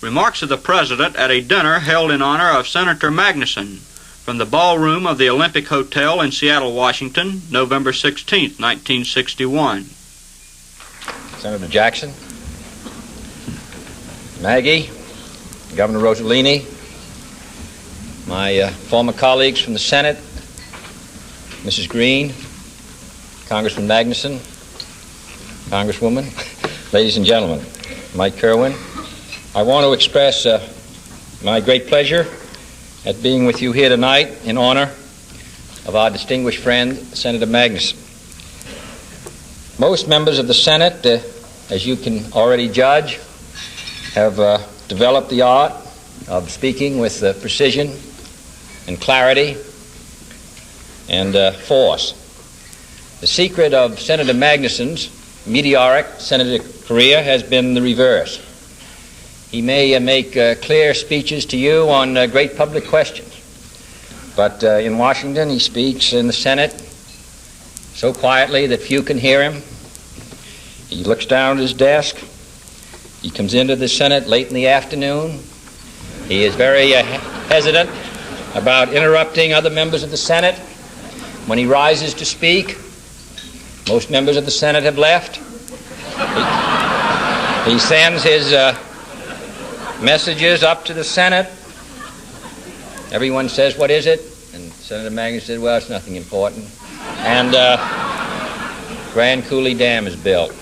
Remarks of the President at a dinner held in honor of Senator Magnuson from the ballroom of the Olympic Hotel in Seattle, Washington, November 16, 1961. Senator Jackson, Maggie, Governor Rossellini, my former colleagues from the Senate, Mrs. Green, Congressman Magnuson, Congresswoman, ladies and gentlemen, Mike Kerwin, I want to express my great pleasure at being with you here tonight in honor of our distinguished friend, Senator Magnuson. Most members of the Senate, as you can already judge, have developed the art of speaking with precision and clarity and force. The secret of Senator Magnuson's meteoric senator career has been the reverse. He may make clear speeches to you on great public questions, but in Washington he speaks in the Senate so quietly that few can hear him. He looks down at his desk. He comes into the Senate late in the afternoon. He is very hesitant about interrupting other members of the Senate. When he rises to speak, most members of the Senate have left. He sends his messages up to the Senate. Everyone says, "What is it?" And Senator Magnuson said, "Well, it's nothing important." And Grand Coulee Dam is built.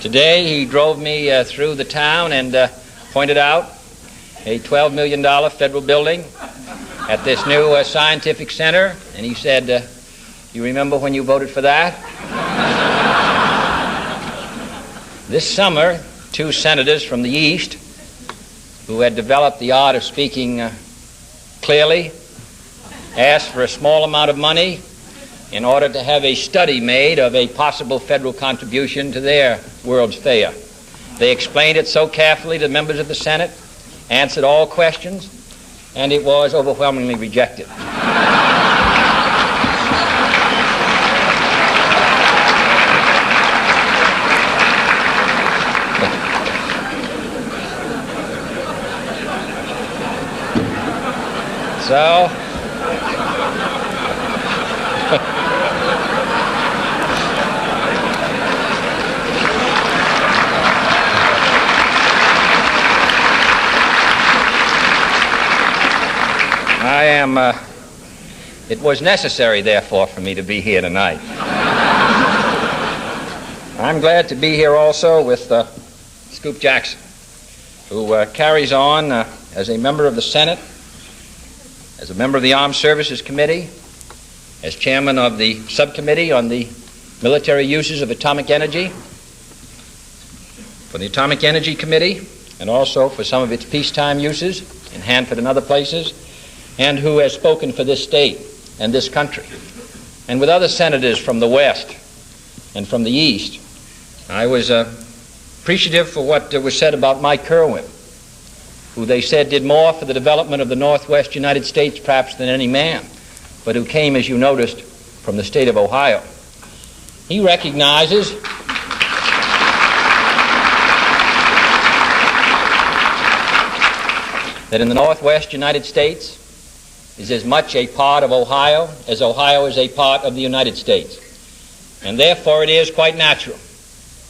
Today he drove me through the town and pointed out a $12 million federal building at this new scientific center, and he said, "You remember when you voted for that?" This summer, two senators from the East who had developed the art of speaking clearly asked for a small amount of money in order to have a study made of a possible federal contribution to their World's Fair. They explained it so carefully to members of the Senate, answered all questions, and it was overwhelmingly rejected. So, it was necessary, therefore, for me to be here tonight. I'm glad to be here also with Scoop Jackson, who carries on as a member of the Senate, as a member of the Armed Services Committee, as chairman of the subcommittee on the military uses of atomic energy, for the Atomic Energy Committee, and also for some of its peacetime uses in Hanford and other places, and who has spoken for this state and this country. And with other senators from the West and from the East, I was appreciative for what was said about Mike Kerwin, who they said did more for the development of the Northwest United States perhaps than any man, but who came, as you noticed, from the state of Ohio. He recognizes that in the Northwest United States is as much a part of Ohio as Ohio is a part of the United States. And therefore it is quite natural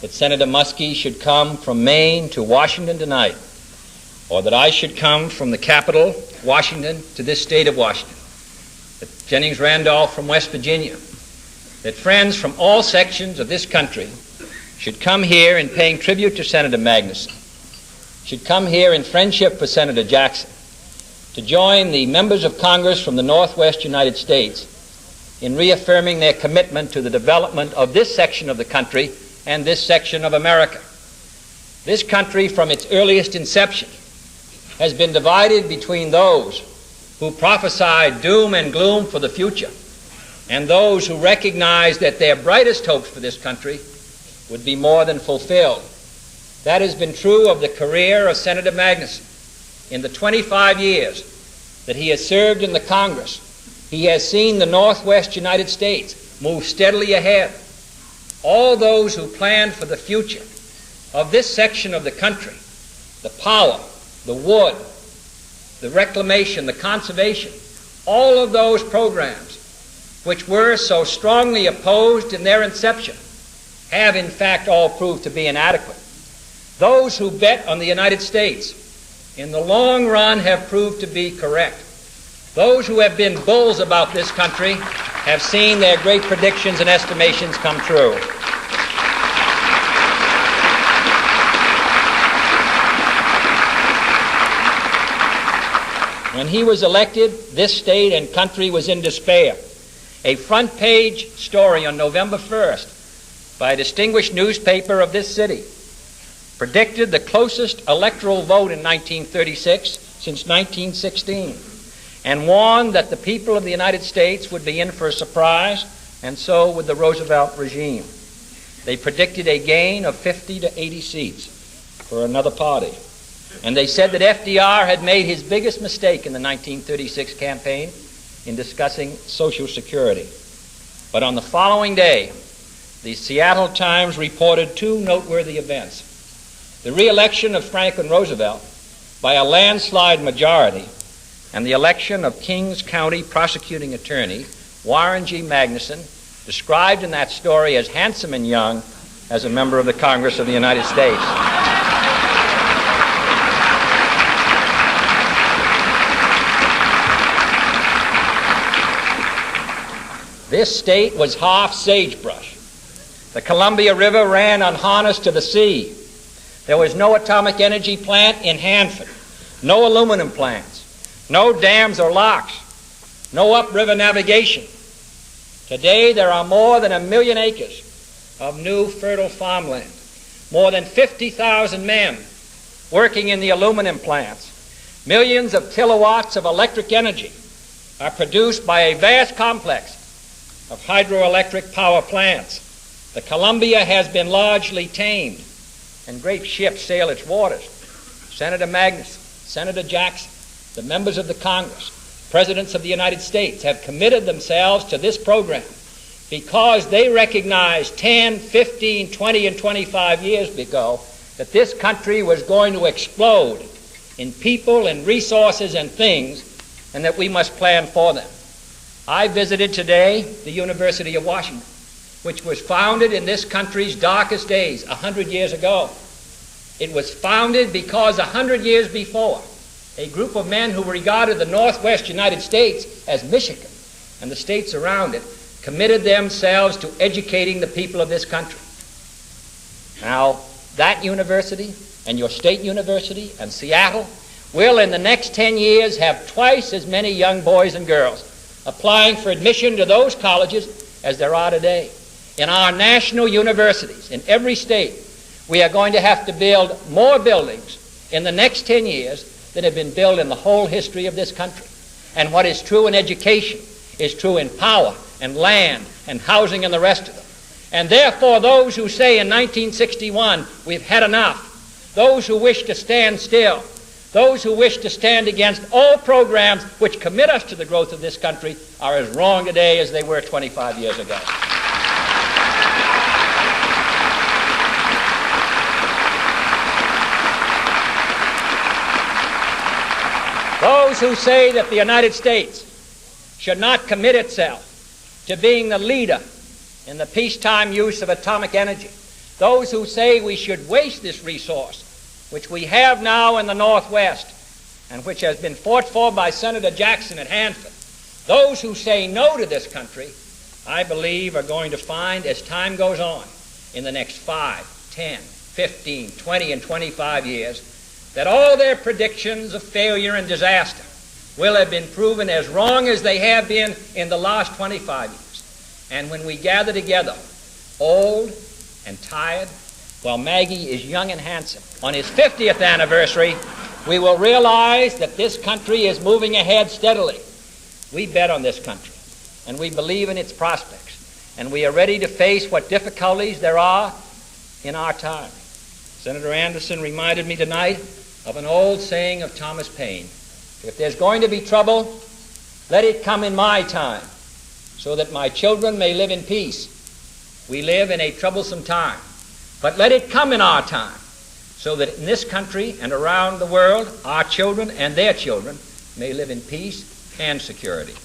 that Senator Muskie should come from Maine to Washington tonight, or that I should come from the capital, Washington, to this state of Washington, that Jennings Randolph from West Virginia, that friends from all sections of this country should come here in paying tribute to Senator Magnuson, should come here in friendship for Senator Jackson, to join the members of Congress from the Northwest United States in reaffirming their commitment to the development of this section of the country and this section of America. This country, from its earliest inception, has been divided between those who prophesied doom and gloom for the future and those who recognized that their brightest hopes for this country would be more than fulfilled. That has been true of the career of Senator Magnuson. in the 25 years that he has served in the Congress, he has seen the Northwest United States move steadily ahead. All those who planned for the future of this section of the country, the power, the wood, the reclamation, the conservation, all of those programs which were so strongly opposed in their inception have in fact all proved to be inadequate. Those who bet on the United States in the long run have proved to be correct. Those who have been bulls about this country have seen their great predictions and estimations come true. When he was elected, this state and country was in despair. A front-page story on November 1st by a distinguished newspaper of this city predicted the closest electoral vote in 1936 since 1916 and warned that the people of the United States would be in for a surprise, and so would the Roosevelt regime. They predicted a gain of 50 to 80 seats for another party. And they said that FDR had made his biggest mistake in the 1936 campaign in discussing Social Security. But on the following day, the Seattle Times reported two noteworthy events: the re-election of Franklin Roosevelt by a landslide majority, and the election of Kings County prosecuting attorney Warren G. Magnuson, described in that story as handsome and young, as a member of the Congress of the United States. This state was half sagebrush. The Columbia River ran unharnessed to the sea. There was no atomic energy plant in Hanford, no aluminum plants, no dams or locks, no upriver navigation. Today there are more than 1 million acres of new fertile farmland, more than 50,000 men working in the aluminum plants. Millions of kilowatts of electric energy are produced by a vast complex of hydroelectric power plants. The Columbia has been largely tamed, and great ships sail its waters. Senator Magnuson, Senator Jackson, the members of the Congress, presidents of the United States have committed themselves to this program because they recognized 10, 15, 20, and 25 years ago that this country was going to explode in people and resources and things, and that we must plan for them. I visited today the University of Washington, which was founded in this country's darkest days 100 years ago. It was founded because 100 years before, a group of men who regarded the Northwest United States as Michigan and the states around it committed themselves to educating the people of this country. Now, that university and your state university and Seattle will in the next 10 years have twice as many young boys and girls applying for admission to those colleges as there are today. In our national universities, in every state, we are going to have to build more buildings in the next 10 years than have been built in the whole history of this country. And what is true in education is true in power and land and housing and the rest of them. And therefore, those who say in 1961, we've had enough, those who wish to stand still, those who wish to stand against all programs which commit us to the growth of this country are as wrong today as they were 25 years ago. Those who say that the United States should not commit itself to being the leader in the peacetime use of atomic energy, those who say we should waste this resource, which we have now in the Northwest, and which has been fought for by Senator Jackson at Hanford, those who say no to this country, I believe are going to find as time goes on in the next 5, 10, 15, 20, and 25 years that all their predictions of failure and disaster will have been proven as wrong as they have been in the last 25 years. And when we gather together, old and tired, while Maggie is young and handsome, on his 50th anniversary, we will realize that this country is moving ahead steadily. We bet on this country, and we believe in its prospects, and we are ready to face what difficulties there are in our time. Senator Anderson reminded me tonight of an old saying of Thomas Paine: if there's going to be trouble, let it come in my time, so that my children may live in peace. We live in a troublesome time, but let it come in our time, so that in this country and around the world, our children and their children may live in peace and security.